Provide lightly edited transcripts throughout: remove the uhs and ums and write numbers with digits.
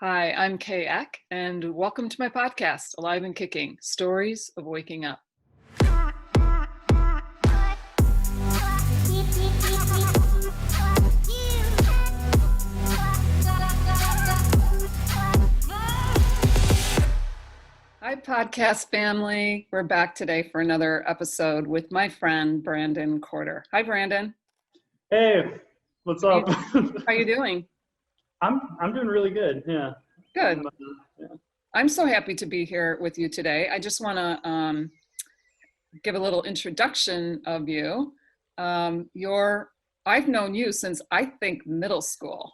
Hi, I'm Kay Eck, and welcome to my podcast, Alive and Kicking Stories of Waking Up. Hi, podcast family. We're back today for another episode with my friend, Brandon Corder. Hi, Brandon. Hey, what's How you, up? how you doing? I'm doing really good. Yeah. Good. Yeah. I'm so happy to be here with you today. I just want to give a little introduction of you. I've known you since I think middle school.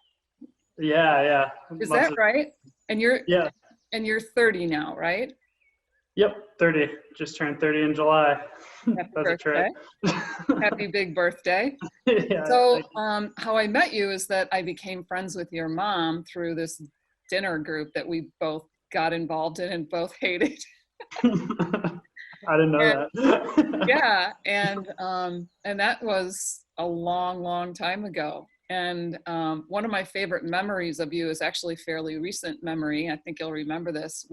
Yeah. Is Lots that of right? And you're yeah. and you're 30 now, right? Yep, 30. Just turned 30 in July. Happy That's a trip. birthday. Happy big birthday. Yeah, So, thank you. how I met you is that I became friends with your mom through this dinner group that we both got involved in and both hated. I didn't know And that. yeah, and that was a long, long time ago. And one of my favorite memories of you is actually a fairly recent memory. I think you'll remember this.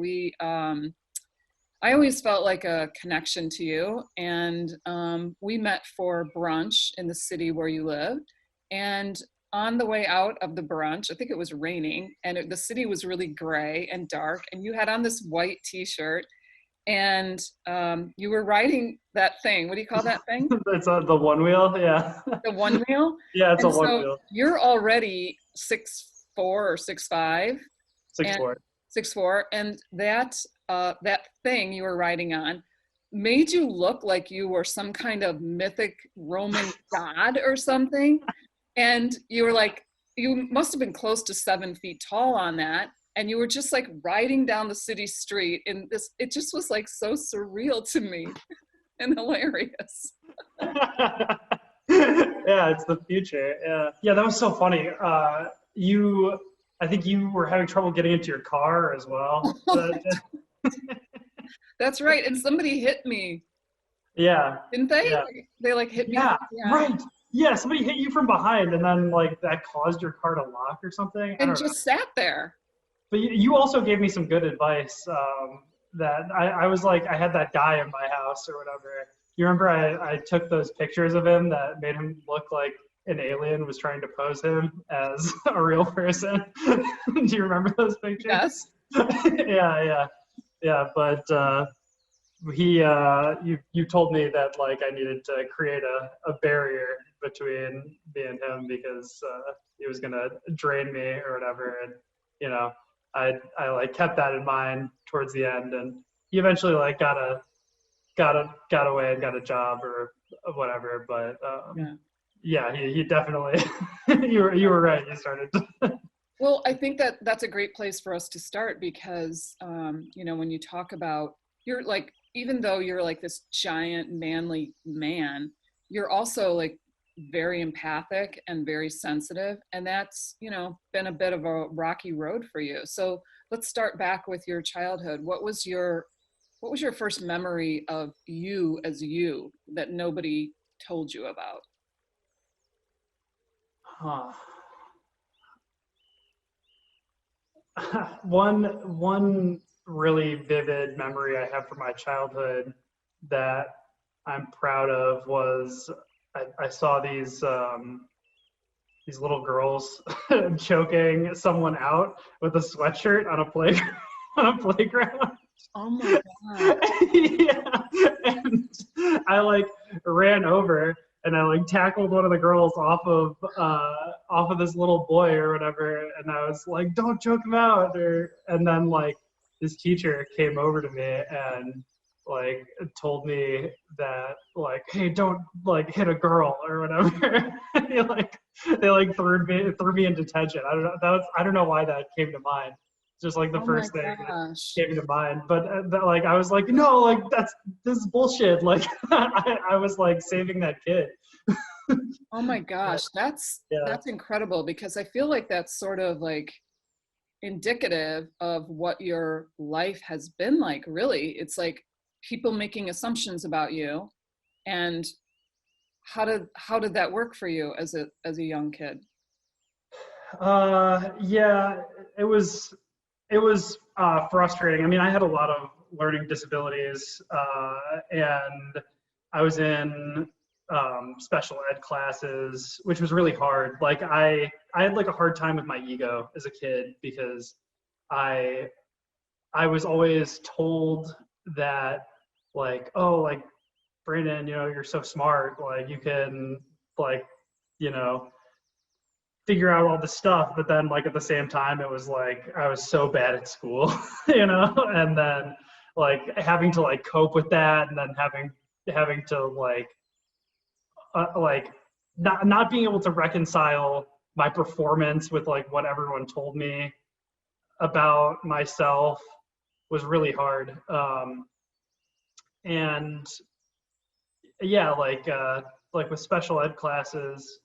I always felt like a connection to you, and we met for brunch in the city where you live. And on the way out of the brunch, I think it was raining, and the city was really gray and dark. And you had on this white T-shirt, and you were riding that thing. What do you call that thing? It's the one wheel. Yeah. The one wheel. Yeah, it's a And one so wheel. you're already 6'4" or 6'5", Six and four. 6'4", and that thing you were riding on made you look like you were some kind of mythic Roman god or something. And you were like, you must have been close to 7 feet tall on that. And you were just like riding down the city street in this, it just was like so surreal to me and hilarious. Yeah, it's the future. Yeah, that was so funny. I think you were having trouble getting into your car as well. That's right. And somebody hit me, Yeah, didn't they? yeah, They like hit me. yeah, Yeah. right. Yeah, somebody hit you from behind, and then like that caused your car to lock or something. I And don't know. just sat there. But you also gave me some good advice. That I was like, I had that guy in my house or whatever. You remember I took those pictures of him that made him look like an alien was trying to pose him as a real person. Do you remember those pictures? Yes. Yeah. But you told me that like I needed to create a barrier between me and him because he was gonna drain me or whatever, and you know I like kept that in mind towards the end, and he eventually like got away and got a job or whatever. But Yeah. yeah, he definitely you were right. You started. Well, I think that that's a great place for us to start because, when you talk about, you're like, even though you're like this giant manly man, you're also like very empathic and very sensitive. And that's, been a bit of a rocky road for you. So let's start back with your childhood. What was your first memory of you as you that nobody told you about? Huh. One really vivid memory I have from my childhood that I'm proud of was I saw these little girls choking someone out with a sweatshirt on a play on a playground. Oh my God. Yeah, and I like ran over and I like tackled one of the girls off of this little boy or whatever, and I was like, "Don't choke him out!" And then like this teacher came over to me and like told me that like, "Hey, don't like hit a girl or whatever." they threw me in detention. I don't know. I don't know why that came to mind. It's just like the Oh my first thing that gosh. came to mind. But like I was like, no, like this is bullshit. Like I was like saving that kid. Oh my But, gosh, that's yeah. that's incredible because I feel like that's sort of like indicative of what your life has been like, really. It's like people making assumptions about you. And how did that work for you as a young kid? Yeah, it was. It was frustrating. I mean, I had a lot of learning disabilities, and I was in special ed classes, which was really hard. Like I had like a hard time with my ego as a kid because I I was always told that like, oh, like Brandon, you're so smart, like you can like, you know, figure out all this stuff, but then like at the same time it was like I was so bad at school, and then like having to like cope with that, and then having to like not being able to reconcile my performance with like what everyone told me about myself was really hard. And yeah, like with special ed classes,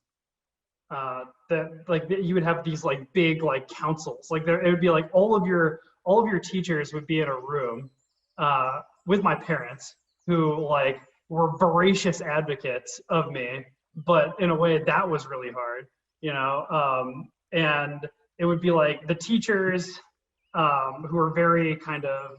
that like you would have these like big like councils. Like it would be like all of your teachers would be in a room with my parents who like were voracious advocates of me, but in a way that was really hard, and it would be like the teachers who were very kind of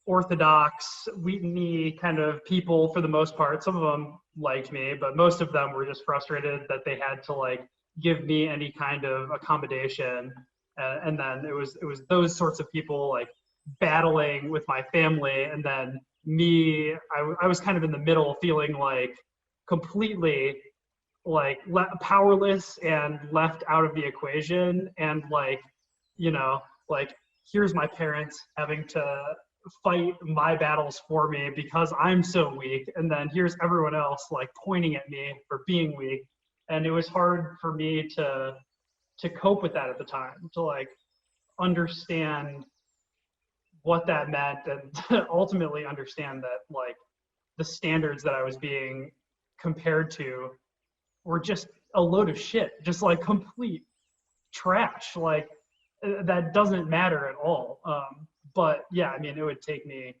orthodox, Wheaton-y kind of people for the most part. Some of them liked me, but most of them were just frustrated that they had to like give me any kind of accommodation. And then it was those sorts of people like battling with my family, and then me. I was kind of in the middle, feeling like completely like powerless and left out of the equation, and like you know like here's my parents having to fight my battles for me because I'm so weak, and then here's everyone else like pointing at me for being weak. And it was hard for me to cope with that at the time, to like understand what that meant, and to ultimately understand that like the standards that I was being compared to were just a load of shit, just like complete trash. Like that doesn't matter at all. But yeah, I mean, it would take me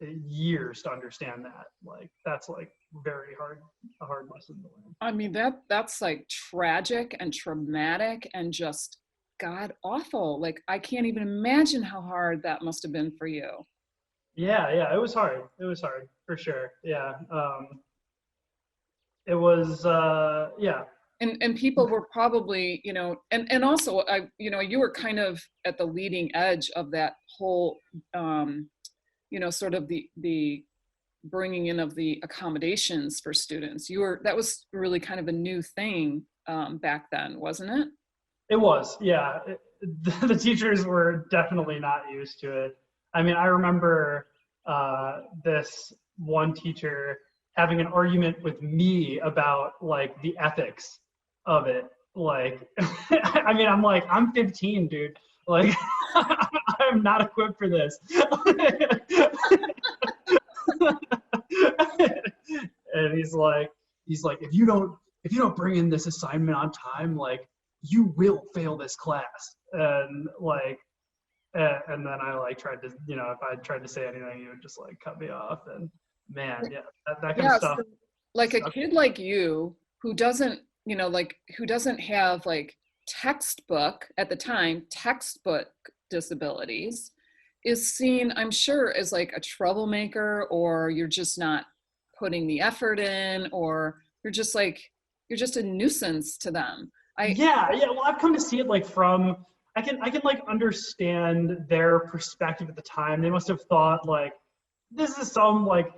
years to understand that. Like that's like very hard, a hard lesson to learn. I mean, that's like tragic and traumatic and just god awful. Like I can't even imagine how hard that must have been for you. Yeah, it was hard. It was hard for sure. Yeah. It was yeah. And people were probably, and also you were kind of at the leading edge of that whole sort of the bringing in of the accommodations for students. That was really kind of a new thing back then, wasn't it? It was, yeah. The teachers were definitely not used to it. I mean, I remember this one teacher having an argument with me about like the ethics of it. Like, I mean, I'm like, I'm 15, dude. Like, I'm not equipped for this. And he's like, if you don't bring in this assignment on time, like you will fail this class. And like, and then I like tried to, if I tried to say anything, he would just like cut me off. And man, yeah, that kind of Yeah, stuff. so like a kid like you who doesn't, who doesn't have like textbook disabilities is seen, I'm sure, as like a troublemaker, or you're just not putting the effort in, or you're just a nuisance to them. Yeah. Well, I've come to see it like from I can like understand their perspective at the time. They must have thought like this is some like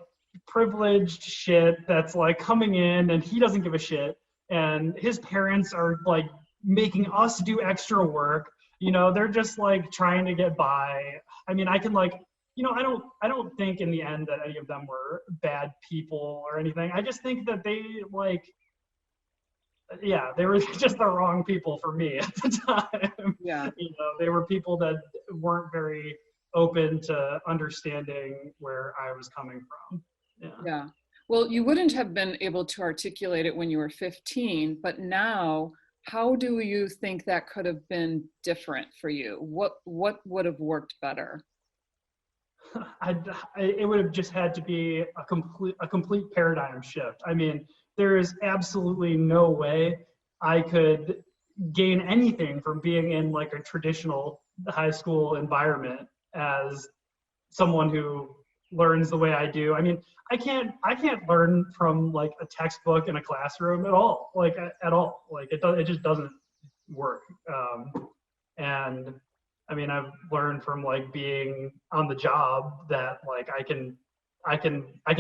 privileged shit that's like coming in, and he doesn't give a shit, and his parents are like making us do extra work. They're just like trying to get by. I mean, I can like I don't think in the end that any of them were bad people or anything. I just think that they like yeah, they were just the wrong people for me at the time. Yeah. They were people that weren't very open to understanding where I was coming from. Yeah. Yeah. Well, you wouldn't have been able to articulate it when you were 15, but now, how do you think that could have been different for you? What would have worked better? It would have just had to be a complete paradigm shift. I mean, there is absolutely no way I could gain anything from being in like a traditional the high school environment as someone who learns the way I do. I mean, I can't learn from like a textbook in a classroom at all, like at all. Like it just doesn't work. And I mean, I've learned from like being on the job that like I can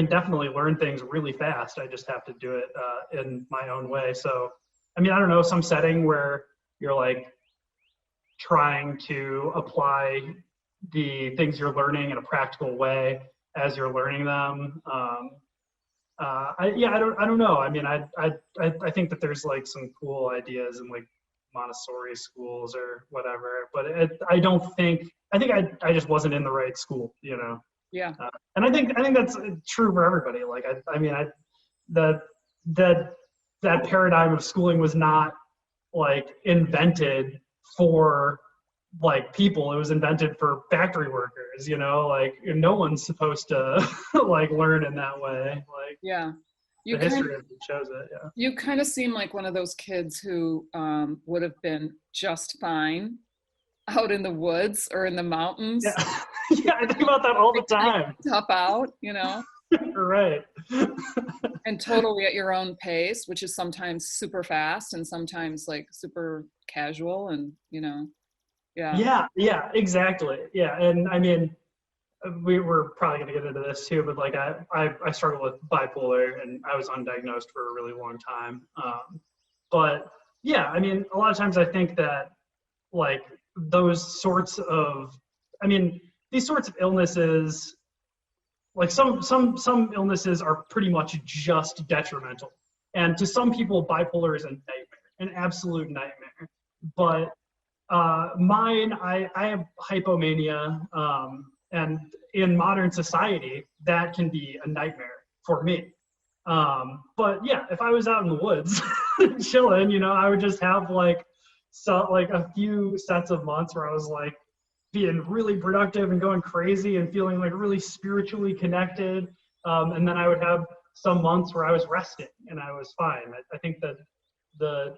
definitely learn things really fast. I just have to do it in my own way. So, I mean, I don't know, some setting where you're like trying to apply the things you're learning in a practical way as you're learning them. I don't know. I mean, I think that there's like some cool ideas in like Montessori schools or whatever, but I think I just wasn't in the right school, you know? Yeah. And I think that's true for everybody. Like, that, that, that paradigm of schooling was not like invented for like people. It was invented for factory workers, you know, like no one's supposed to like learn in that way. Like Yeah. the history of it shows it. Yeah. You kind of seem like one of those kids who would have been just fine out in the woods or in the mountains. Yeah. Yeah, I think about that all the time. Tough out, you know, Right. and totally at your own pace, which is sometimes super fast and sometimes like super casual, and you know, yeah. Yeah, exactly. Yeah, and I mean, we were probably going to get into this too, but like I struggle with bipolar, and I was undiagnosed for a really long time. But yeah, I mean, a lot of times I think that like those sorts of, I mean, these sorts of illnesses, like some illnesses are pretty much just detrimental, and to some people, bipolar is a nightmare, an absolute nightmare. But mine, I have hypomania, and in modern society, that can be a nightmare for me. But yeah, if I was out in the woods chilling, you know, I would just have like like a few sets of months where I was like being really productive and going crazy and feeling like really spiritually connected. And then I would have some months where I was resting and I was fine. I think that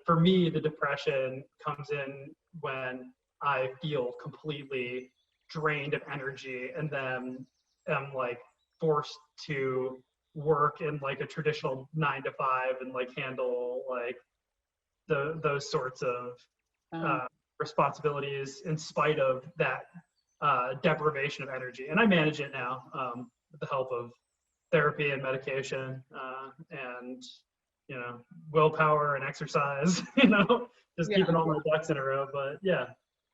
for me, the depression comes in when I feel completely drained of energy and then am like forced to work in like a traditional 9 to 5 and like handle like those sorts of responsibilities in spite of that deprivation of energy. And I manage it now with the help of therapy and medication and you know, willpower and exercise, you know, just Yeah. keeping all my ducks in a row. But yeah.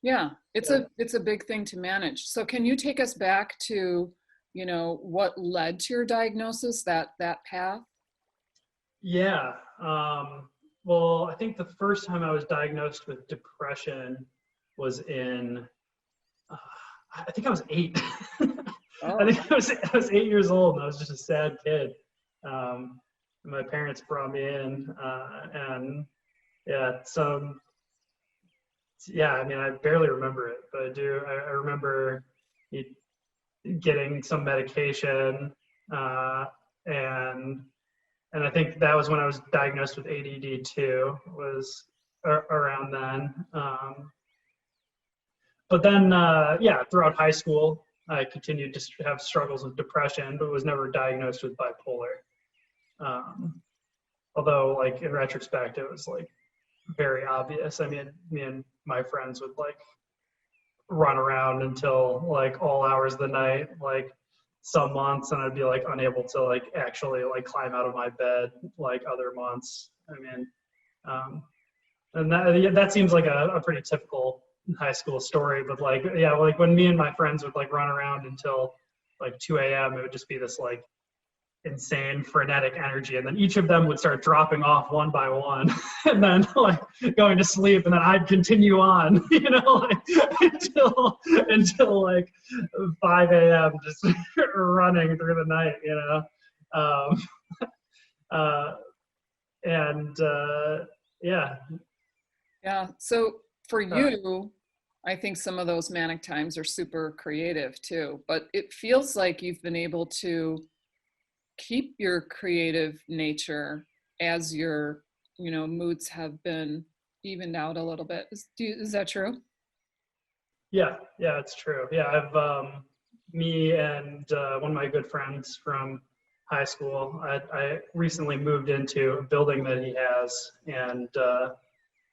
Yeah, it's a big thing to manage. So can you take us back to, you know, what led to your diagnosis, that path? Yeah. Well, I think the first time I was diagnosed with depression was in, I think I was 8. Oh. I think I was 8 years old and I was just a sad kid. My parents brought me in and yeah, yeah, I mean, I barely remember it, but I remember getting some medication, and I think that was when I was diagnosed with ADD too, was around then. But then, yeah, throughout high school, I continued to have struggles with depression, but was never diagnosed with bipolar. Although, like, in retrospect, it was like very obvious. I mean, me and my friends would like run around until like all hours of the night, like some months, and I'd be like unable to like actually like climb out of my bed like other months. I mean, and that seems like a pretty typical high school story, but like, yeah, like when me and my friends would like run around until like 2 a.m., it would just be this like insane frenetic energy, and then each of them would start dropping off one by one and then like going to sleep, and then I'd continue on, you know, like, until like 5 a.m. just running through the night, you know. And Yeah, so for you, I think some of those manic times are super creative too, but it feels like you've been able to keep your creative nature as your, you know, moods have been evened out a little bit. Is that true? Yeah, yeah, it's true. Yeah, me and one of my good friends from high school, I recently moved into a building that he has, and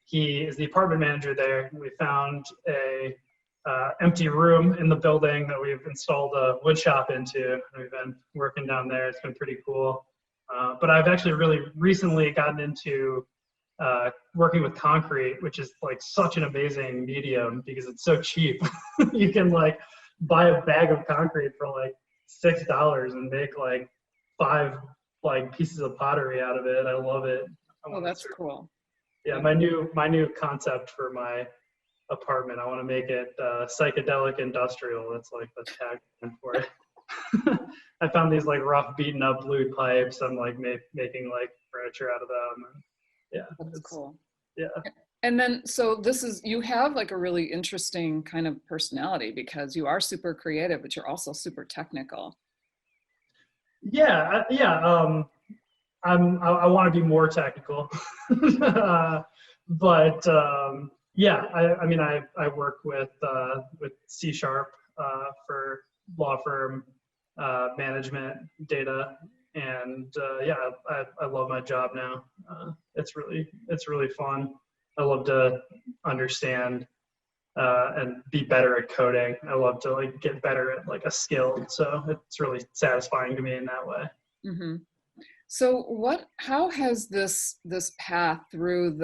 he is the apartment manager there. We found a empty room in the building that we've installed a wood shop into. We've been working down there. It's been pretty cool. But I've actually really recently gotten into working with concrete, which is like such an amazing medium because it's so cheap. You can like buy a bag of concrete for like $6 and make like 5 like pieces of pottery out of it. I love it. I Oh, want to that's start. cool. Yeah, Yeah. my new concept for my apartment. I want to make it psychedelic industrial. That's like the tagline for it. I found these like rough, beaten up blued pipes. I'm like making like furniture out of them. And yeah, That's it's cool. yeah. And then, so this is, you have like a really interesting kind of personality because you are super creative, but you're also super technical. Yeah. I want to be more technical, but yeah. I mean, I work with C# for law firm management data, and yeah, I love my job now. It's really fun. I love to understand and be better at coding. I love to like get better at like a skill. So it's really satisfying to me in that way. Hmm. So how has this path through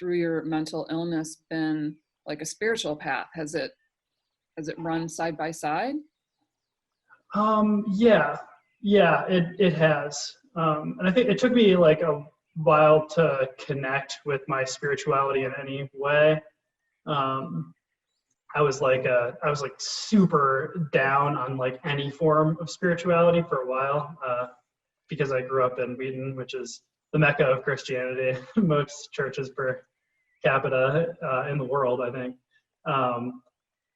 your mental illness been like a spiritual path? Has it run side by side? Yeah, yeah, it has. And I think it took me like a while to connect with my spirituality in any way. Um, I was like super down on like any form of spirituality for a while, because I grew up in Wheaton, which is the mecca of Christianity, most churches per capita in the world, I think. Um,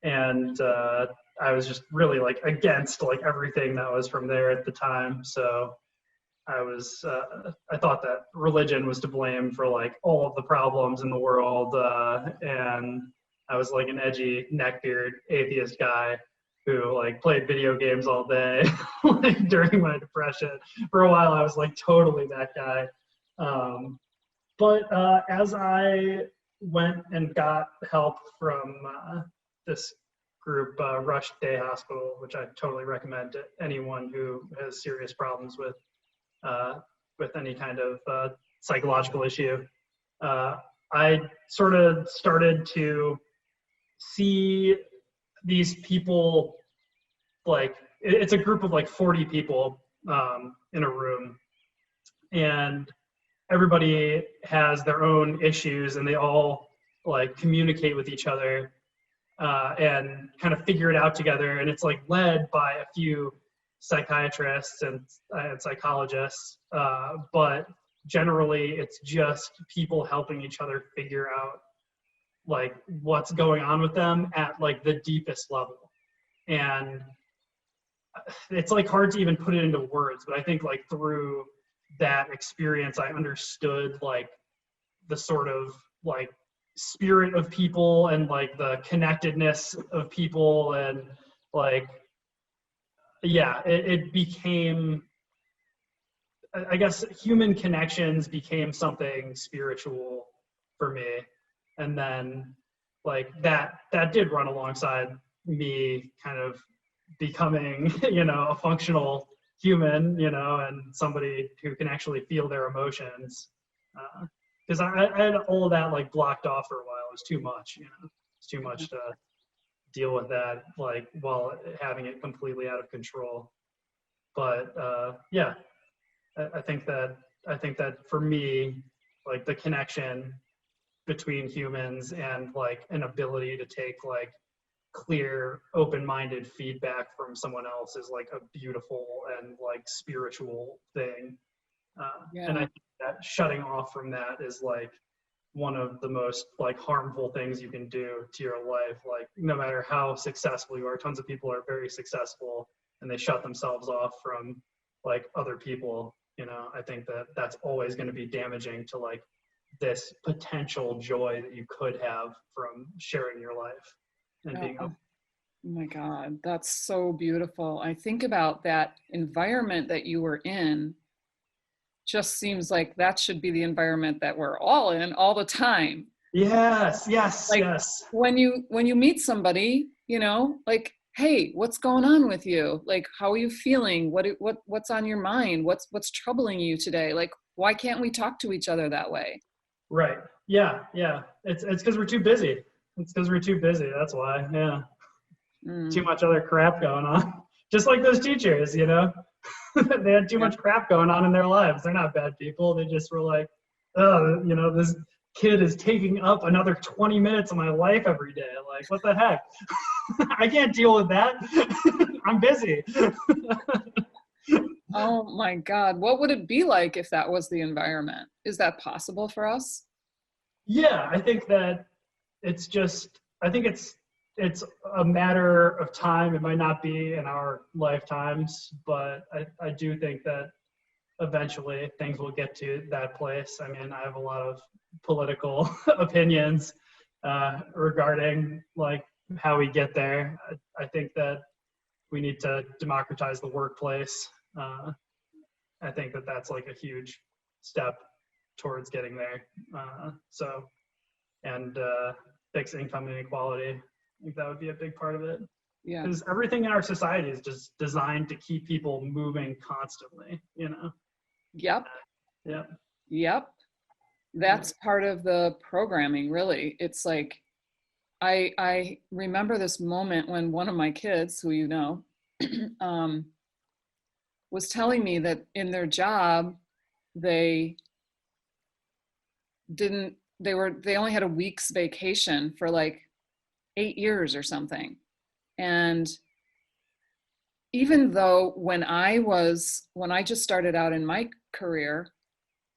and I was just really like against like everything that was from there at the time. So I thought that religion was to blame for like all of the problems in the world, and I was like an edgy neckbeard atheist guy who like played video games all day like during my depression. For a while, I was like totally that guy. Um, but as I went and got help from this group, Rush Day Hospital, which I totally recommend to anyone who has serious problems uh, with any kind of psychological issue. Uh, I sort of started to see these people like it's a group of like 40 people in a room, and everybody has their own issues, and they all like communicate with each other and kind of figure it out together. And it's like led by a few psychiatrists and psychologists, but generally it's just people helping each other figure out like what's going on with them at like the deepest level. And it's like hard to even put it into words, but I think like through that experience I understood like the sort of like spirit of people and like the connectedness of people, and like yeah, it became, I guess human connections became something spiritual for me. And then like that did run alongside me kind of becoming a functional human, and somebody who can actually feel their emotions, because I had all of that like blocked off for a while. It was too much. It's too much to deal with that like while having it completely out of control. But yeah, I think that for me, like the connection between humans and like an ability to take like clear, open-minded feedback from someone else is like a beautiful and like spiritual thing. And I Yeah. think that shutting off from that is like one of the most like harmful things you can do to your life. Like no matter how successful you are, tons of people are very successful and they shut themselves off from like other people. I think that that's always going to be damaging to like this potential joy that you could have from sharing your life. and Oh, being oh open. my God, that's so beautiful. I think about that environment that you were in, just seems like that should be the environment that we're all in all the time. Yes, yes, Like yes. when you meet somebody, like, hey, what's going on with you? Like, how are you feeling? What's on your mind? What's troubling you today? Like, why can't we talk to each other that way? Right. Yeah, yeah. It's because we're too busy. It's because we're too busy. That's why. Yeah. Too Mm, much other crap going on. Just like those teachers, they had too yeah. much crap going on in their lives. They're not bad people. They just were like, oh, this kid is taking up another 20 minutes of my life every day. Like, what the heck? I can't deal with that. I'm busy. Oh my God, what would it be like if that was the environment? Is that possible for us? Yeah, I think that I think it's a matter of time. It might not be in our lifetimes, but I do think that eventually things will get to that place. I mean, I have a lot of political opinions regarding like how we get there. I think that we need to democratize the workplace. I think that that's like a huge step towards getting there. And fix income inequality. I think that would be a big part of it. Yeah. Because everything in our society is just designed to keep people moving constantly. Yep. Yeah. Yep. That's part of the programming, really. It's like I remember this moment when one of my kids, who um, was telling me that in their job they they only had a week's vacation for like 8 years or something. And even though when I just started out in my career,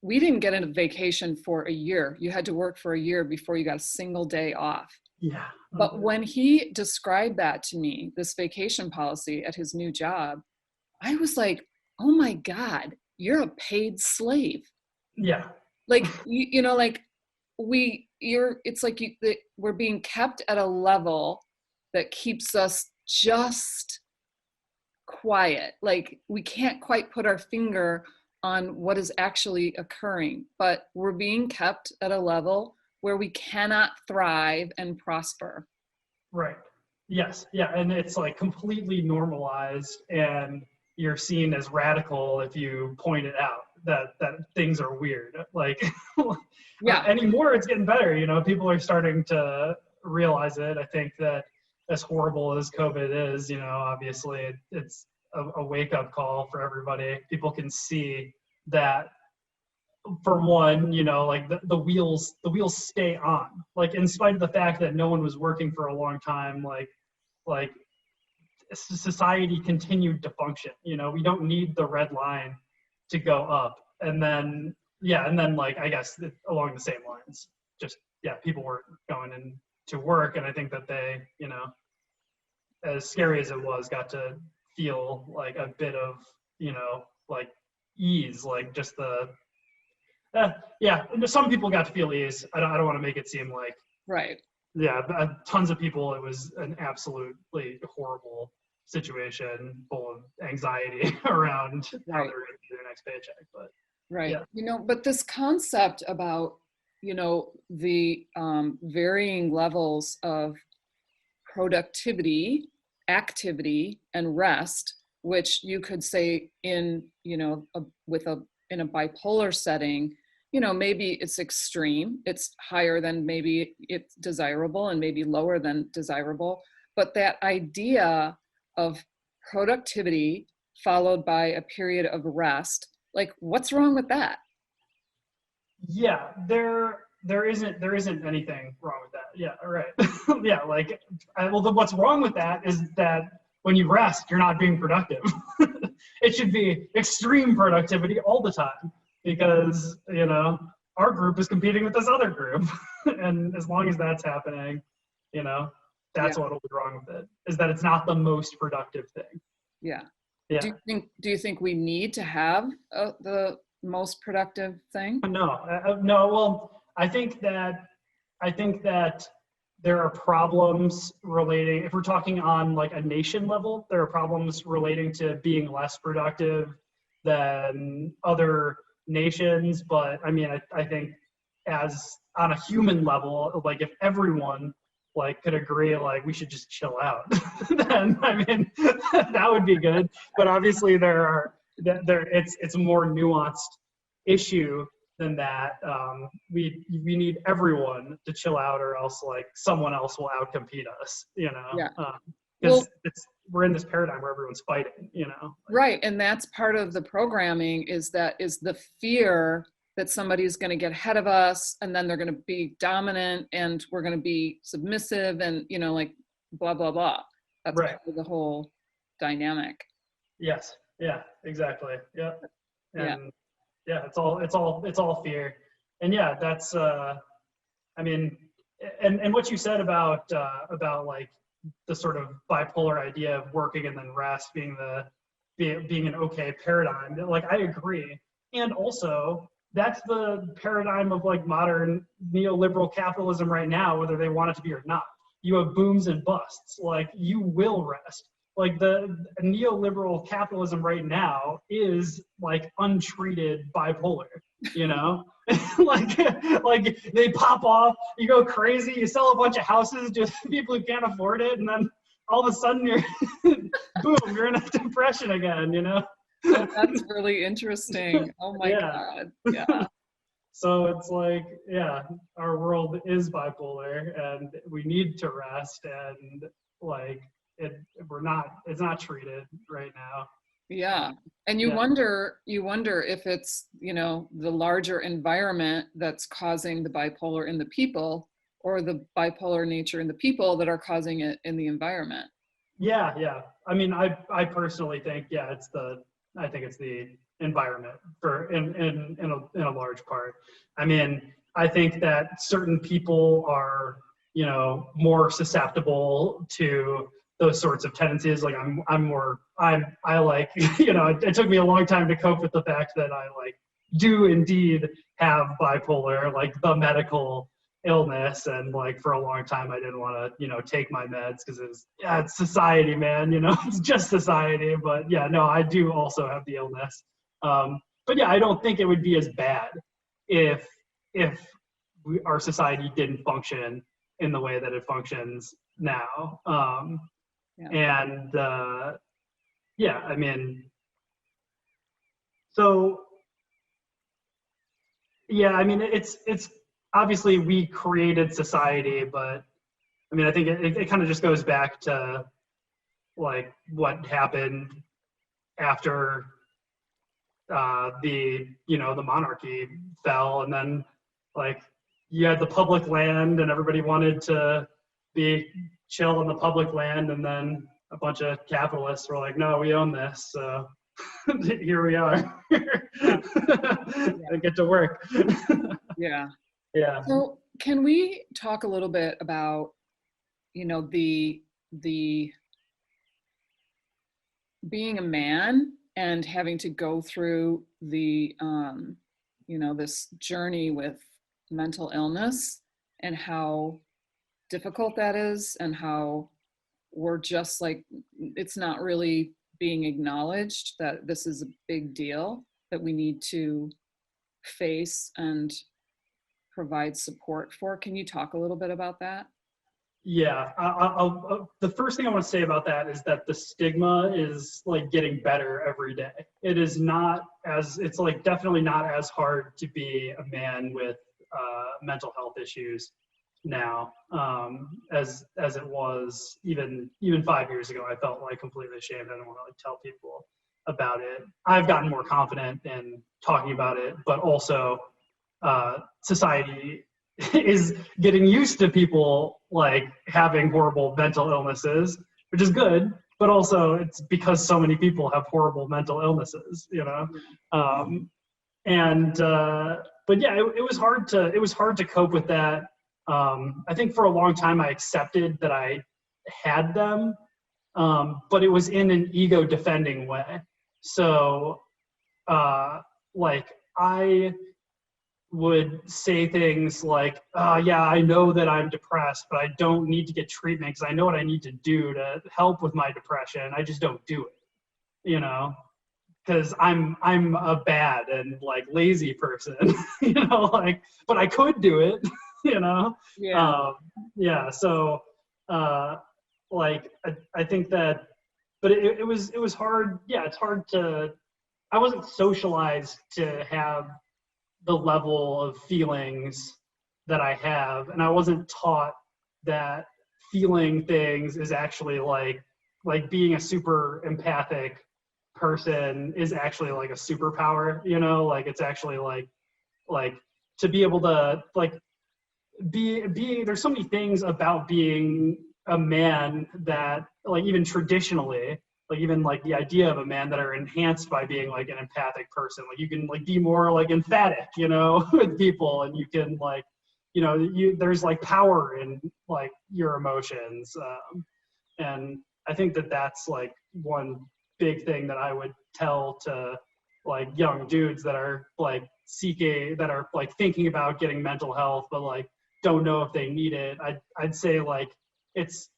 we didn't get a vacation for a year. You had to work for a year before you got a single day off. Yeah. But when he described that to me, this vacation policy at his new job, I was like, oh my God, you're a paid slave. Yeah. Like, like it's like we're being kept at a level that keeps us just quiet. Like, we can't quite put our finger on what is actually occurring, but we're being kept at a level where we cannot thrive and prosper. Right. Yes. Yeah. And it's like completely normalized, and you're seen as radical if you point it out that things are weird. Like Yeah. anymore, it's getting better. People are starting to realize it. I think that as horrible as COVID is, obviously it's a wake up call for everybody. People can see that, for one, like the wheels stay on, like in spite of the fact that no one was working for a long time, like society continued to function. We don't need the red line to go up. And then, yeah, and then like, I guess along the same lines, just, yeah, people were going into work. And I think that they, as scary as it was, got to feel like a bit of, like ease, like just yeah, some people got to feel ease. I don't want to make it seem like, Right. yeah, tons of people, it was an absolutely horrible situation full of anxiety around how Right. they're going to get their next paycheck. But Right. yeah, But this concept about, the varying levels of productivity, activity, and rest, which you could say in, in a bipolar setting, maybe it's extreme, it's higher than maybe it's desirable and maybe lower than desirable. But that idea of productivity followed by a period of rest, like, what's wrong with that? yeah, there isn't anything wrong with that. Yeah, all right. Yeah, like, what's wrong with that is that when you rest, you're not being productive. It should be extreme productivity all the time, because our group is competing with this other group. And as long as that's happening, you know Yeah. that's what will be wrong with it, is that it's not the most productive thing. Yeah. Yeah. Do you think we need to have the most productive thing? No, no. Well, I think that there are problems relating, if we're talking on like a nation level, there are problems relating to being less productive than other nations. But I mean, I think as on a human level, like if everyone like could agree like we should just chill out, then I mean that would be good. But obviously it's a more nuanced issue than that. We need everyone to chill out, or else like someone else will outcompete us, you know. Yeah. Because we're in this paradigm where everyone's fighting, you know. Right, and that's part of the programming is the fear that somebody's going to get ahead of us, and then they're going to be dominant, and we're going to be submissive, and you know, like blah blah blah. That's right. Part of the whole dynamic. Yes. Yeah. Exactly. Yep. And Yeah. it's all fear. And yeah, that's I mean, and what you said about like the sort of bipolar idea of working and then rest being an okay paradigm, like I agree. And also that's the paradigm of like modern neoliberal capitalism right now, whether they want it to be or not. You have booms and busts. Like you will rest. Like the neoliberal capitalism right now is like untreated bipolar, you know. like they pop off, you go crazy, you sell a bunch of houses to people who can't afford it, and then all of a sudden you're boom, you're in a depression again, you know. Oh, that's really interesting. Oh my God. Yeah. So it's like, yeah, our world is bipolar and we need to rest, and like it's not treated right now. Yeah. And you wonder if it's, you know, the larger environment that's causing the bipolar in the people, or the bipolar nature in the people that are causing it in the environment. Yeah. I mean, I personally think, I think it's the environment in a large part. I mean, I think that certain people are, you know, more susceptible to those sorts of tendencies. Like I like, you know, it took me a long time to cope with the fact that I like do indeed have bipolar, like the medical illness, and like for a long time I didn't want to, you know, take my meds because it's society, man, you know. It's just society. But yeah, no, I do also have the illness. But yeah, I don't think it would be as bad if our society didn't function in the way that it functions now. And yeah, I mean, so yeah, I mean, it's obviously we created society, but I mean, I think it kind of just goes back to like what happened after the monarchy fell, and then like you had the public land and everybody wanted to be chill on the public land, and then a bunch of capitalists were like, no, we own this, so here we are. I get to work. Yeah. So can we talk a little bit about, you know, the being a man and having to go through the you know, this journey with mental illness, and how difficult that is, and how we're just like, it's not really being acknowledged that this is a big deal that we need to face and provide support for. Can you talk a little bit about that? Yeah, the first thing I want to say about that is that the stigma is like getting better every day. It's like definitely not as hard to be a man with mental health issues now as it was even 5 years ago. I felt like completely ashamed. I didn't want to like tell people about it. I've gotten more confident in talking about it, but also society is getting used to people like having horrible mental illnesses, which is good, but also it's because so many people have horrible mental illnesses, you know. But yeah, it was hard to cope with that. I think for a long time I accepted that I had them, but it was in an ego defending way. So like I would say things like, oh, yeah, I know that I'm depressed, but I don't need to get treatment because I know what I need to do to help with my depression. I just don't do it, you know, because I'm a bad and like lazy person, you know, like, but I could do it, you know. Yeah. Um, yeah, so like I think that, but it was hard. Yeah, it's hard to. I wasn't socialized to have the level of feelings that I have, and I wasn't taught that feeling things is actually like being a super empathic person is actually like a superpower, you know, like it's actually like to be able to like be there's so many things about being a man that like even traditionally like even like the idea of a man that are enhanced by being like an empathic person, like you can like be more like emphatic, you know, with people, and you can like, you know, there's like power in like your emotions, and I think that that's like one big thing that I would tell to like young dudes that are like seeking, that are like thinking about getting mental health but like don't know if they need it. I'd say like it's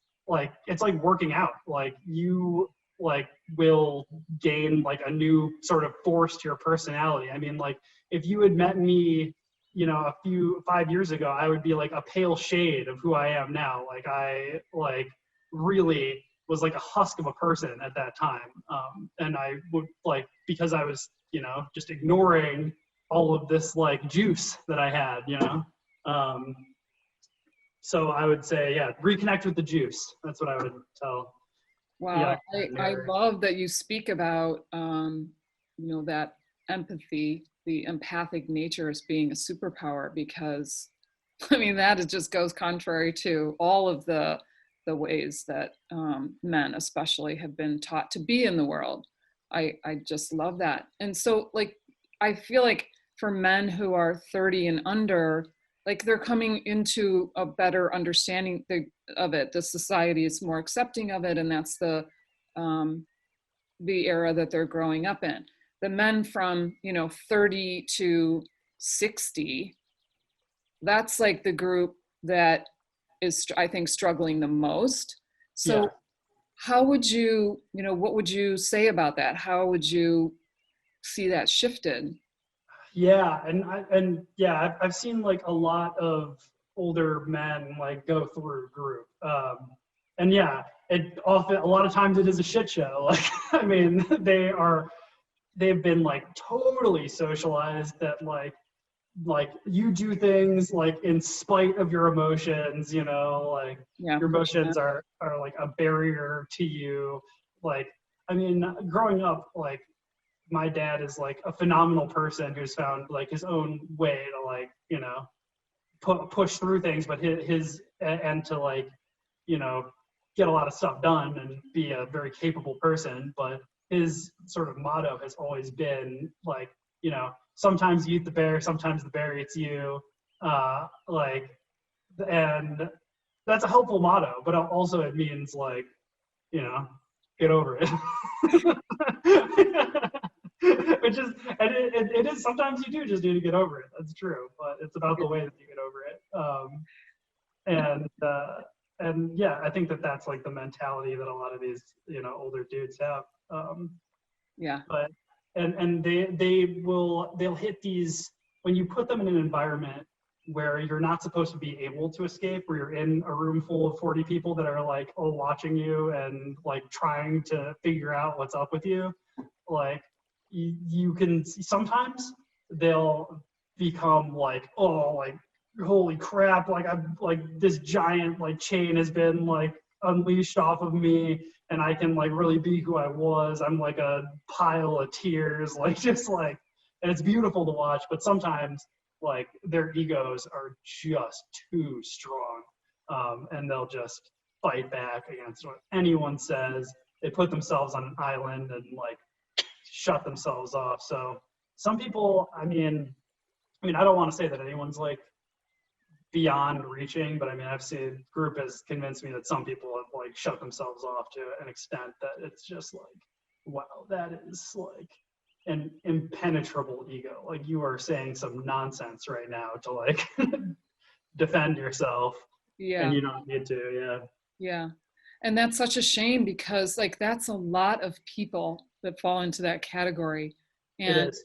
it's like working out. Like you like will gain like a new sort of force to your personality. I mean, like if you had met me, you know, 5 years ago, I would be like a pale shade of who I am now. Like I like really was like a husk of a person at that time. And I would like, because I was, you know, just ignoring all of this like juice that I had, you know. Um, so I would say, yeah, reconnect with the juice. That's what I would tell young Wow. men I or, love that you speak about, you know, that empathy, the empathic nature as being a superpower, because I mean, that it just goes contrary to all of the ways that men especially have been taught to be in the world. I just love that. And so like, I feel like for men who are 30 and under, like they're coming into a better understanding of it. The society is more accepting of it, and that's um, the era that they're growing up in. The men from, you know, 30 to 60, that's like the group that is, I think, struggling the most. yeah. So how would you, you know, what would you say about that? How would you see that shifted? Yeah, and yeah, I've seen like a lot of older men like go through group, and yeah, it often a lot of times it is a shit show. Like, I mean, they've been like totally socialized that like you do things like in spite of your emotions, you know, like Yeah, your pushing emotions that. are like a barrier to you. Like, I mean, growing up, like my dad is like a phenomenal person who's found like his own way to like, you know, push through things, but his and to like, you know, get a lot of stuff done and be a very capable person. But his sort of motto has always been like, you know, sometimes you eat the bear, sometimes the bear eats you. Like, and that's a helpful motto, but also it means like, you know, get over it. Which is, and it is, sometimes you do just need to get over it. That's true, but it's about the way that you get over it. And yeah, I think that that's like the mentality that a lot of these, you know, older dudes have. Yeah. But and they'll hit these when you put them in an environment where you're not supposed to be able to escape, where you're in a room full of 40 people that are like all watching you and like trying to figure out what's up with you. Like you can sometimes they'll become like, oh, like holy crap, like I'm like this giant like chain has been like unleashed off of me and I can like really be who I was. I'm like a pile of tears, like just like, and it's beautiful to watch, but sometimes like their egos are just too strong, and they'll just fight back against what anyone says. They put themselves on an island and like shut themselves off. So some people, I don't want to say that anyone's like beyond reaching, but I mean, I've seen group has convinced me that some people have like shut themselves off to an extent that it's just like, wow, that is like an impenetrable ego. Like you are saying some nonsense right now to like defend yourself, and Yeah. you don't need to. Yeah, Yeah. And that's such a shame because like that's a lot of people that fall into that category. it And is.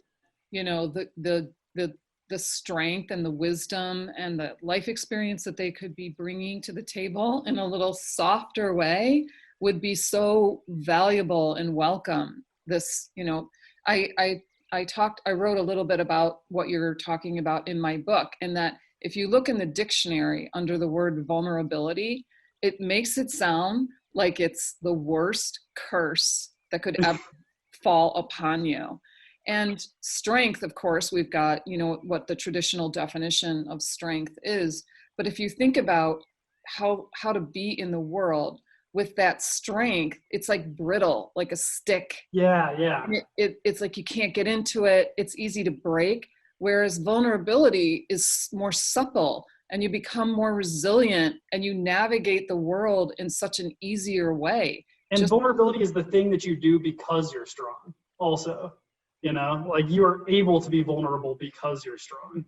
you know, the strength and the wisdom and the life experience that they could be bringing to the table in a little softer way would be so valuable and welcome. This, you know, I I I wrote a little bit about what you're talking about in my book, and that if you look in the dictionary under the word vulnerability, it makes it sound like it's the worst curse that could ever fall upon you. And strength, of course, we've got, you know, what the traditional definition of strength is. But if you think about how to be in the world with that strength, it's like brittle, like a stick. Yeah, yeah. It's like you can't get into it. It's easy to break. Whereas vulnerability is more supple and you become more resilient and you navigate the world in such an easier way. And Just vulnerability is the thing that you do because you're strong. Also, you know, like you are able to be vulnerable because you're strong.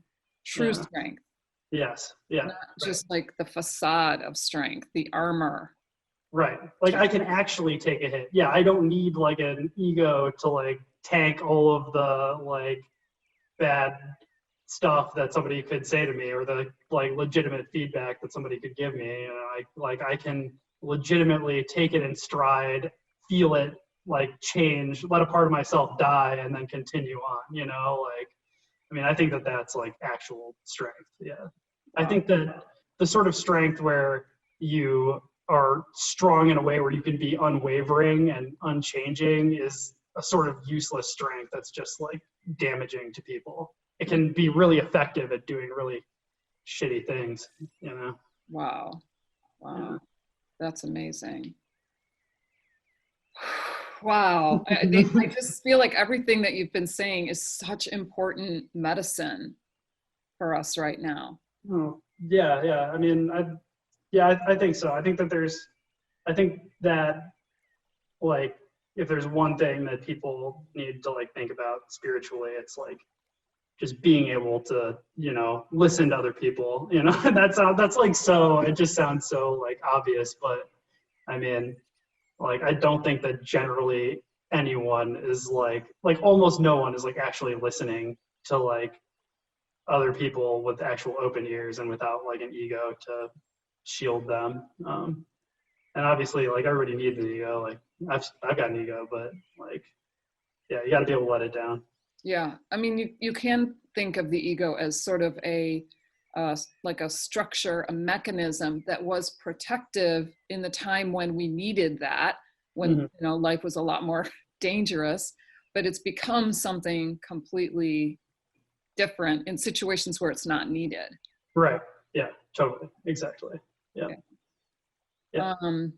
true Yeah. strength, Yes. Yeah. not Right. just like the facade of strength, the armor. Right. Like I can actually take a hit. Yeah, I don't need like an ego to like tank all of the like bad stuff that somebody could say to me, or the like legitimate feedback that somebody could give me. You know, I can legitimately take it in stride, feel it like change, let a part of myself die, and then continue on. You know, like I mean, I think that that's like actual strength. Yeah, I Wow. think that the sort of strength where you are strong in a way where you can be unwavering and unchanging is a sort of useless strength that's just like damaging to people. It Yeah. can be really effective at doing really shitty things, you know? Wow. Yeah. Wow. That's amazing. Wow. I just feel like everything that you've been saying is such important medicine for us right now. Oh, yeah, yeah. I mean, I think so. I think that like, if there's one thing that people need to like think about spiritually, it's like just being able to, you know, listen to other people, you know. That's like, so it just sounds so like obvious, but I mean, like I don't think that generally anyone is like almost no one is like actually listening to like other people with actual open ears and without like an ego to shield them. And obviously like everybody needs an ego. Like I've got an ego, but like yeah, you got to be able to let it down. Yeah. I mean, you can think of the ego as sort of a, like a structure, a mechanism that was protective in the time when we needed that, when, Hmm. you know, life was a lot more dangerous, but it's become something completely different in situations where it's not needed. Right. Yeah. Totally. Exactly. Yeah. Yeah. Yeah. Um,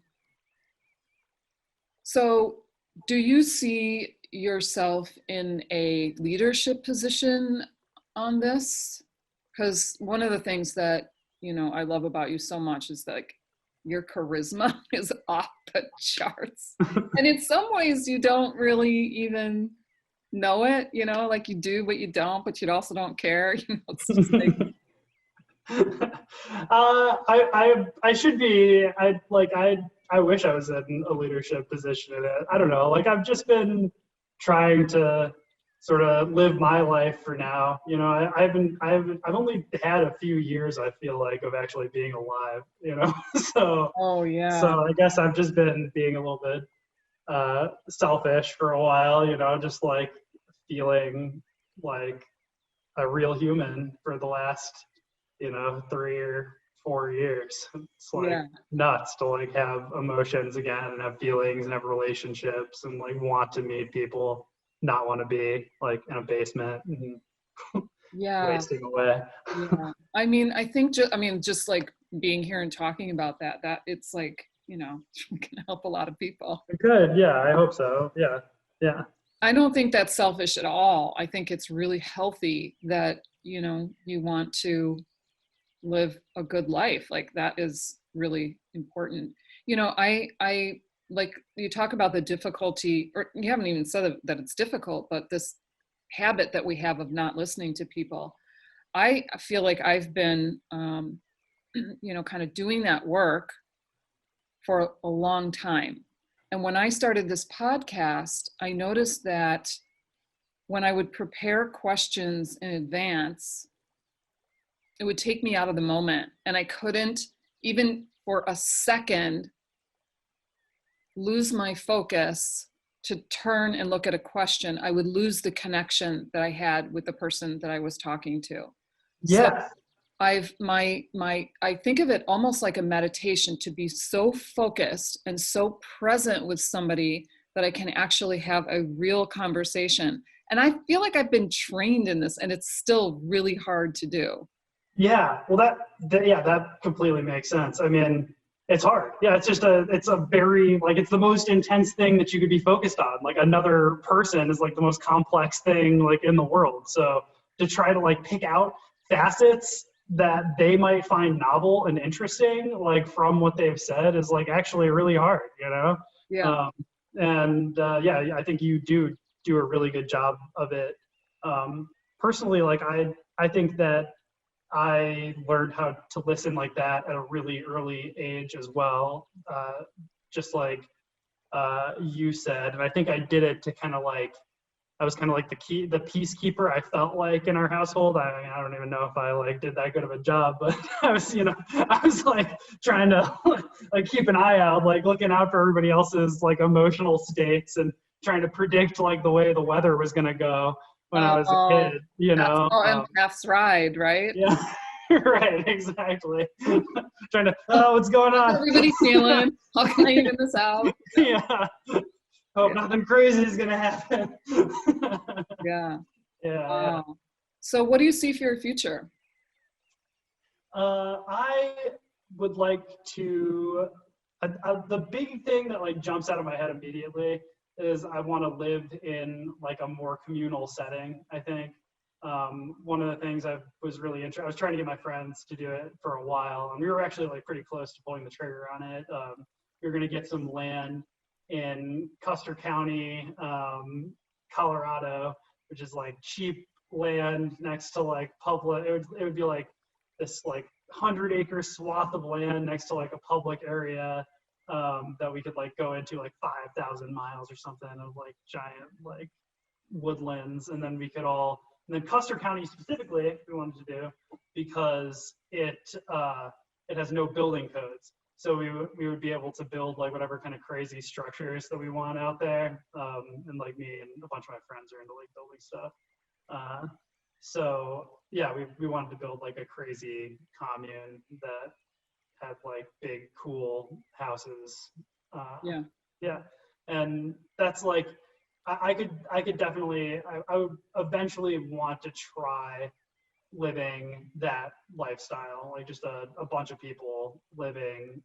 so do you see yourself in a leadership position on this? Because one of the things that, you know, I love about you so much is like your charisma is off the charts. And in some ways you don't really even know it, you know, like you do, but you don't, but you also don't care. You know, it's just like, I should be. I wish I was in a leadership position in it. I don't know. Like I've just been trying to sort of live my life for now. You know, I've only had a few years. I feel like of actually being alive. You know, so oh yeah, I guess I've just been being a little bit selfish for a while. You know, just like feeling like a real human for the last, you know, 3 or 4 years. It's like yeah. nuts to like have emotions again and have feelings and have relationships and like want to meet people, not want to be like in a basement and Yeah, wasting away. yeah. I mean, I think I mean, just like being here and talking about that, that it's like, you know, can help a lot of people. Good. Yeah, I hope so. Yeah. Yeah. I don't think that's selfish at all. I think it's really healthy that, you know, you want to live a good life. Like that is really important. You know, I like you talk about the difficulty, or you haven't even said that it's difficult, but this habit that we have of not listening to people. I feel like I've been, kind of doing that work for a long time. And when I started this podcast, I noticed that when I would prepare questions in advance, it would take me out of the moment. And I couldn't, even for a second, lose my focus to turn and look at a question. I would lose the connection that I had with the person that I was talking to. So Yes. I think of it almost like a meditation, to be so focused and so present with somebody that I can actually have a real conversation. And I feel like I've been trained in this, and it's still really hard to do. Yeah. Well, that completely makes sense. I mean, it's hard. Yeah. It's a very, like, it's the most intense thing that you could be focused on. Like, another person is like the most complex thing like in the world. So to try to like pick out facets that they might find novel and interesting, like from what they've said, is like actually really hard, you know? Yeah. Yeah, I think you do a really good job of it. Personally, like I think that I learned how to listen like that at a really early age as well, just like you said. And I think I did it to kind of like, I was kind of like the peacekeeper, I felt like, in our household. I don't even know if I like did that good of a job, but I was like trying to like keep an eye out, like looking out for everybody else's like emotional states and trying to predict like the way the weather was going to go when I was a kid, That's how empaths ride, right? Yeah, right, exactly. Trying to, what's going on? How's everybody feeling? How can I even this out? Yeah. Hope nothing crazy is gonna happen. Yeah. Yeah. So what do you see for your future? I would like to, the big thing that like jumps out of my head immediately is I want to live in like a more communal setting. I think one of the things I was trying to get my friends to do it for a while, and we were actually like pretty close to pulling the trigger on it. We were going to get some land in Custer County, Colorado, which is like cheap land next to like public. It would be like this like 100-acre swath of land next to like a public area that we could like go into, like 5,000 miles or something of like giant like woodlands, and then and then Custer County specifically we wanted to do because it has no building codes. So we would be able to build like whatever kind of crazy structures that we want out there. And like me and a bunch of my friends are into like building stuff. So yeah, we wanted to build like a crazy commune that had like big, cool houses. Yeah. And that's like, I could definitely, I would eventually want to try living that lifestyle, like just a bunch of people living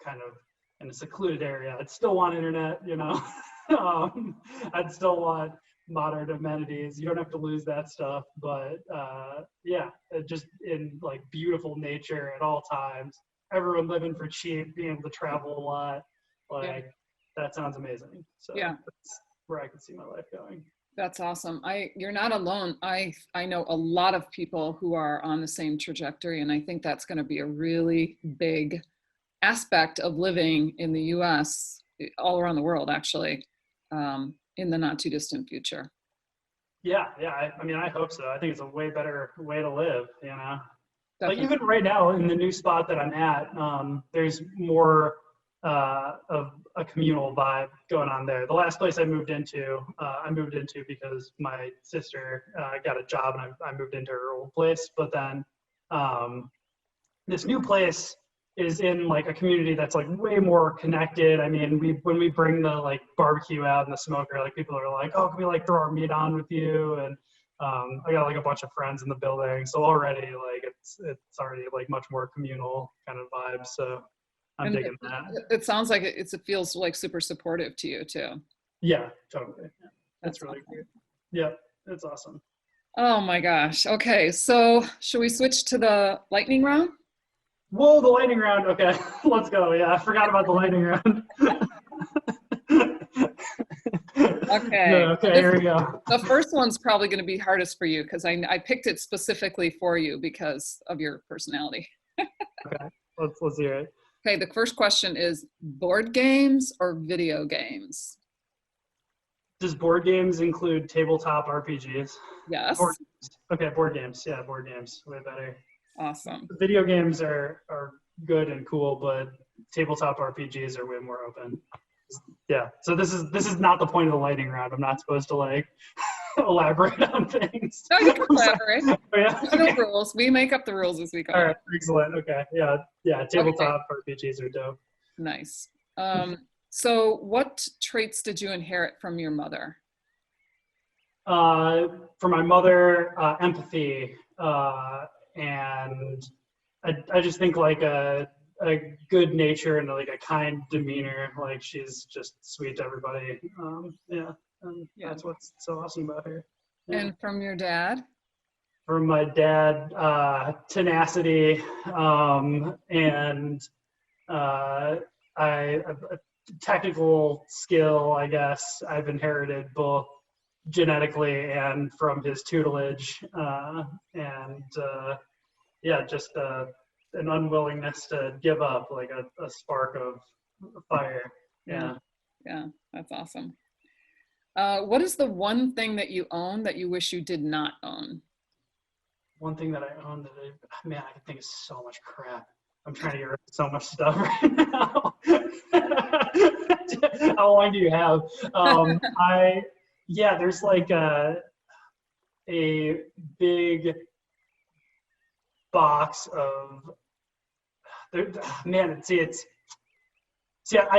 kind of in a secluded area. I'd still want internet, you know. I'd still want modern amenities. You don't have to lose that stuff, but yeah, just in like beautiful nature at all times. Everyone living for cheap, being able to travel a lot, like that sounds amazing. So yeah, that's where I could see my life going. That's awesome. You're not alone. I know a lot of people who are on the same trajectory, and I think that's going to be a really big aspect of living in the U.S., all around the world, actually, in the not too distant future. Yeah. I mean, I hope so. I think it's a way better way to live, you know. Definitely. Like even right now in the new spot that I'm at, there's more of a communal vibe going on there. The last place I moved into because my sister got a job and I moved into her old place. But then this new place is in like a community that's like way more connected. I mean, when we bring the like barbecue out and the smoker, like people are like, oh, can we like throw our meat on with you? And I got like a bunch of friends in the building, so already like it's already like much more communal kind of vibe. So I'm digging that. It sounds like it feels like super supportive to you too. Yeah, totally. That's really awesome. great. Yeah, it's awesome. Oh my gosh. Okay, so should we switch to the lightning round? Whoa, the lightning round. Okay, let's go. Yeah, I forgot about the lightning round. Okay. Okay, here we go. The first one's probably going to be hardest for you because I picked it specifically for you because of your personality. Okay, let's hear it. Okay, the first question is board games or video games? Does board games include tabletop RPGs? Board Yes. games. Okay, board games. Yeah, board games. Way better. Awesome. Video games are good and cool, but tabletop RPGs are way more open. Yeah. So this is not the point of the lightning round. I'm not supposed to like elaborate on things. No, you can collaborate. Oh, yeah? There's no rules. We make up the rules as we go. All right. Excellent. Okay. Yeah. Tabletop RPGs are dope. Nice. So what traits did you inherit from your mother? For my mother, empathy, and I just think like a good nature and like a kind demeanor. Like she's just sweet to everybody. That's what's so awesome about her. Yeah. And from your dad? From my dad, tenacity, and technical skill, I guess I've inherited both genetically and from his tutelage, just an unwillingness to give up, like a spark of fire. Yeah. Yeah, that's awesome. What is the one thing that you own that you wish you did not own? One thing that I own that I can think of so much crap. I'm trying to get rid of so much stuff right now. How long do you have? There's like a big box of I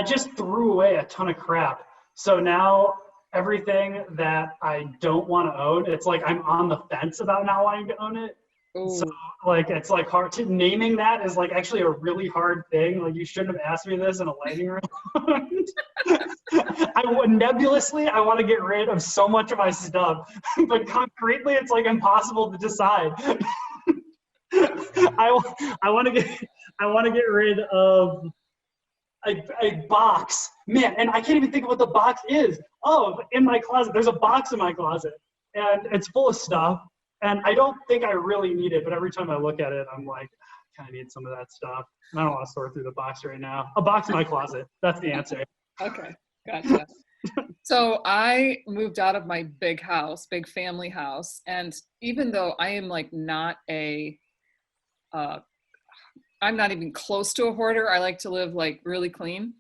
just threw away a ton of crap. So now everything that I don't want to own, it's like I'm on the fence about not wanting to own it. Ooh. So like it's like hard to naming that is like actually a really hard thing. Like you shouldn't have asked me this in a lightning round. I want to get rid of so much of my stuff, but concretely it's like impossible to decide. I want to get rid of a box, man, and I can't even think of what the box is. Oh, in my closet, there's a box in my closet, and it's full of stuff, and I don't think I really need it, but every time I look at it, I'm like, I kind of need some of that stuff, and I don't want to sort through the box right now. A box in my closet, that's the answer. Okay, gotcha. So I moved out of my big family house, and even though I am like not I'm not even close to a hoarder. I like to live like really clean.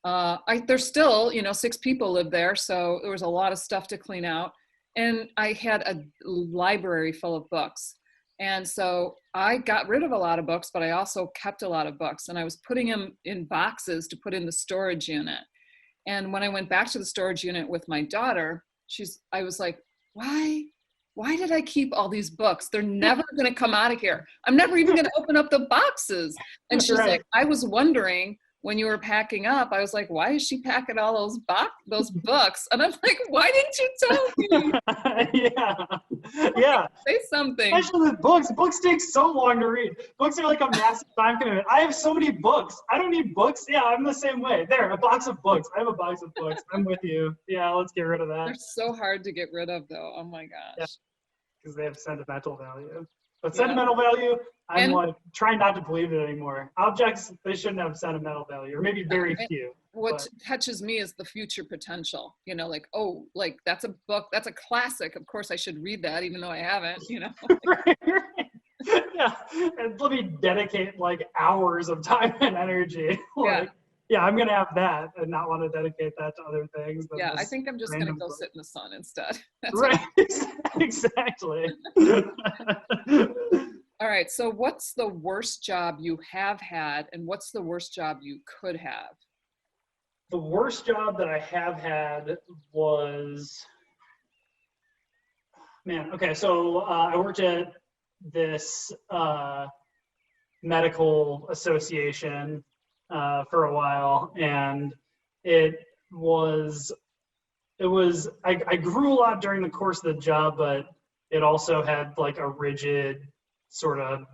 There's still, 6 people live there. So there was a lot of stuff to clean out. And I had a library full of books. And so I got rid of a lot of books, but I also kept a lot of books. And I was putting them in boxes to put in the storage unit. And when I went back to the storage unit with my daughter, I was like, why did I keep all these books? They're never going to come out of here. I'm never even going to open up the boxes. And she's like, I was wondering when you were packing up, I was like, why is she packing all those books? And I'm like, why didn't you tell me? Yeah. Say something. Especially with books. Books take so long to read. Books are like a massive time commitment. I have so many books. I don't need books. Yeah, I'm the same way. There, a box of books. I have a box of books. I'm with you. Yeah, let's get rid of that. They're so hard to get rid of, though. Oh my gosh. Because they have sentimental value. But sentimental value, I'm like trying not to believe it anymore. Objects, they shouldn't have sentimental value, or maybe very few. What touches me is the future potential. Like that's a book, that's a classic. Of course, I should read that, even though I haven't. Right. Yeah, and let me dedicate like hours of time and energy. I'm gonna have that and not want to dedicate that to other things. Yeah, I think I'm just gonna go sit in the sun instead. Right, exactly. All right, so what's the worst job you have had, and what's the worst job you could have? The worst job that I have had was, so I worked at this medical association for a while, and I grew a lot during the course of the job, but it also had like a rigid sort of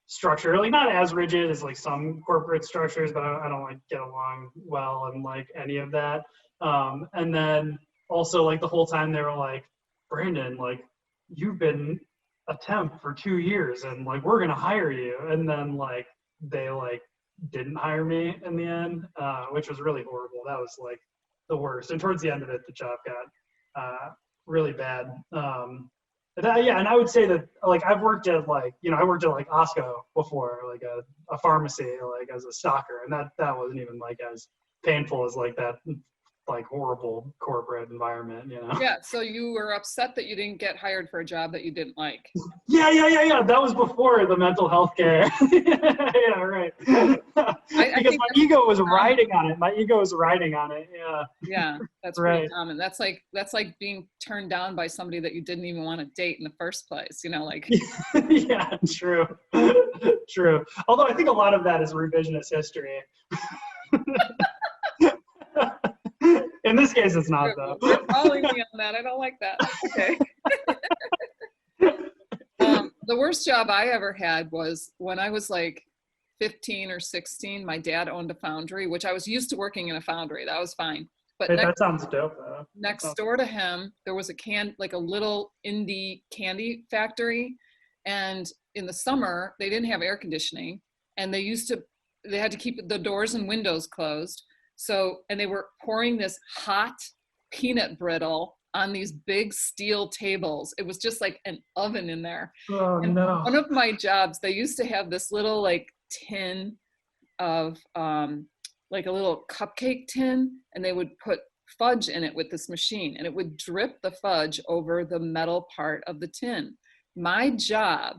structure, like not as rigid as like some corporate structures, but I don't like get along well and like any of that. And then also like the whole time they were like, Brandon, like you've been a temp for 2 years and like we're gonna hire you, and then like they like didn't hire me in the end, which was really horrible. That was like the worst. And towards the end of it, the job got really bad. Yeah, and I would say that like I've worked at like, you know, I worked at like Osco before, like a pharmacy, like as a stocker, and that wasn't even like as painful as like that like horrible corporate environment, you know. Yeah, so you were upset that you didn't get hired for a job that you didn't like. Yeah. That was before the mental health care. Yeah, right. I Because think my that's ego was common. riding on it. My ego was riding on it. Yeah. Yeah, that's pretty Right. common. That's like being turned down by somebody that you didn't even want to date in the first place, you know, like. Yeah, true. True. Although I think a lot of that is revisionist history. In this case, it's not, though. You're calling me on that. I don't like that. Okay. The worst job I ever had was when I was like 15 or 16. My dad owned a foundry, which I was used to working in a foundry. That was fine. But Hey, that sounds dope, though. next door to him, there was like a little indie candy factory. And in the summer, they didn't have air conditioning, and they had to keep the doors and windows closed. So, and they were pouring this hot peanut brittle on these big steel tables. It was just like an oven in there. Oh, And no. one of my jobs, they used to have this little like tin of like a little cupcake tin, and they would put fudge in it with this machine, and it would drip the fudge over the metal part of the tin. My job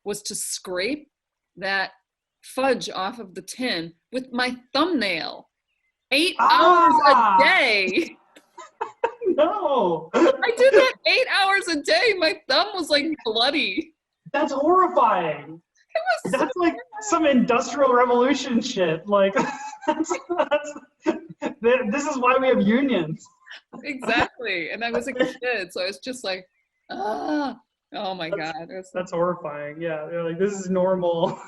was to scrape that fudge off of the tin with my thumbnail. 8 hours a day. No. I did that 8 hours a day. My thumb was like bloody. That's horrifying. It was That's like some industrial revolution shit. Like, this is why we have unions. exactly. And I was a kid, so I was just like, ah, oh my God. That's horrifying. Yeah, they're like, this is normal.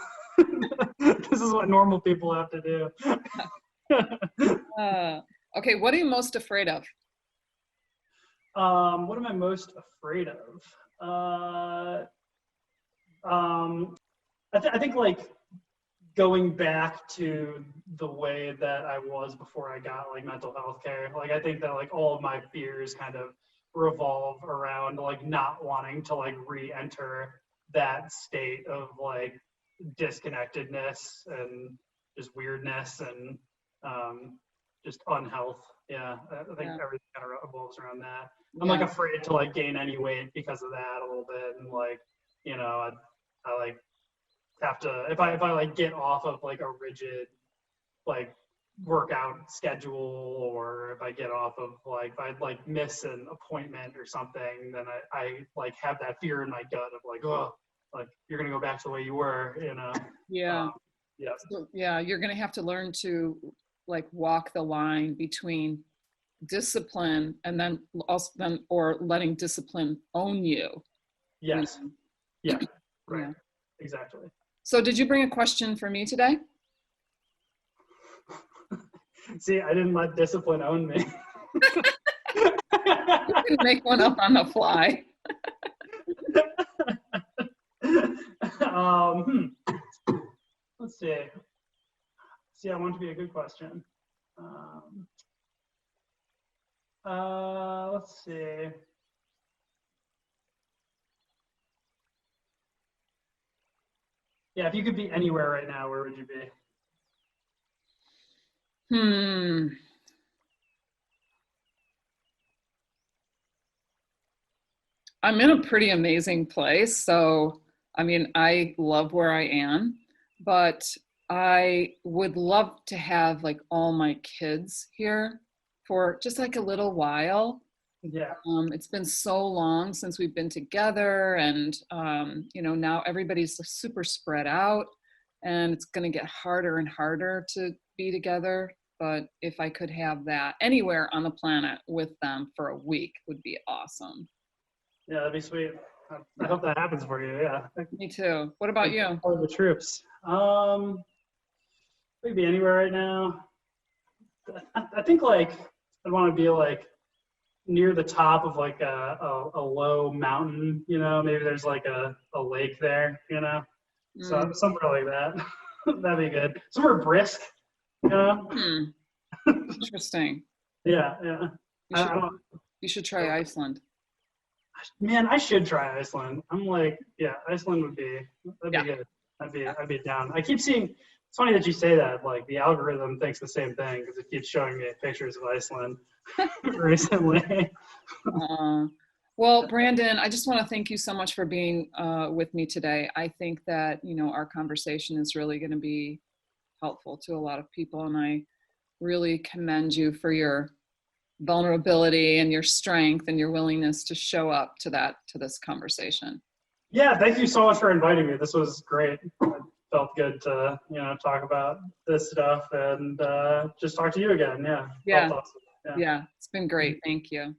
This is what normal people have to do. Okay, what are you most afraid of? What am I most afraid of? I think like going back to the way that I was before I got like mental health care. Like I think that like all of my fears kind of revolve around like not wanting to like re-enter that state of like disconnectedness and just weirdness and just unhealth. Yeah, I think everything kind of revolves around that. I'm like afraid to like gain any weight because of that a little bit, and like, you know, I like have to, if I like get off of like a rigid like workout schedule, or if I get off of like, if I like miss an appointment or something, then I like have that fear in my gut of like, oh, like you're gonna go back to the way you were, you know. Yeah. Yeah. So, yeah, you're gonna have to learn to like walk the line between discipline and then or letting discipline own you. Yes. You know? Yeah. Right. Yeah. Exactly. So did you bring a question for me today? See, I didn't let discipline own me. You can make one up on the fly. Let's see. See, I want it to be a good question. Let's see. Yeah, if you could be anywhere right now, where would you be? I'm in a pretty amazing place. So, I mean, I love where I am, but I would love to have like all my kids here for just like a little while. Yeah. It's been so long since we've been together, and you know, now everybody's super spread out, and it's going to get harder and harder to be together. But if I could have that anywhere on the planet with them for a week, would be awesome. Yeah, that'd be sweet. I hope that happens for you. Yeah. Me too. What about you? All the troops. We'd be anywhere right now. I think like I'd want to be like near the top of like a low mountain, you know, maybe there's like a lake there, you know, so Mm. somewhere like that. That'd be good. Somewhere brisk, you know. Hmm. Interesting. Yeah, yeah. You I should don't. you should try Iceland. Man, I should try Iceland. I'm like, yeah, Iceland that'd be Yeah. good. I'd be down. I keep seeing. It's funny that you say that. Like the algorithm thinks the same thing because it keeps showing me pictures of Iceland recently. Uh, well, Brandon, I just want to thank you so much for being with me today. I think that, our conversation is really going to be helpful to a lot of people, and I really commend you for your vulnerability and your strength and your willingness to show up to this conversation. Yeah, thank you so much for inviting me. This was great. It felt good to talk about this stuff and just talk to you again. Yeah, felt Yeah, awesome. Yeah. yeah, it's been great. Thank you.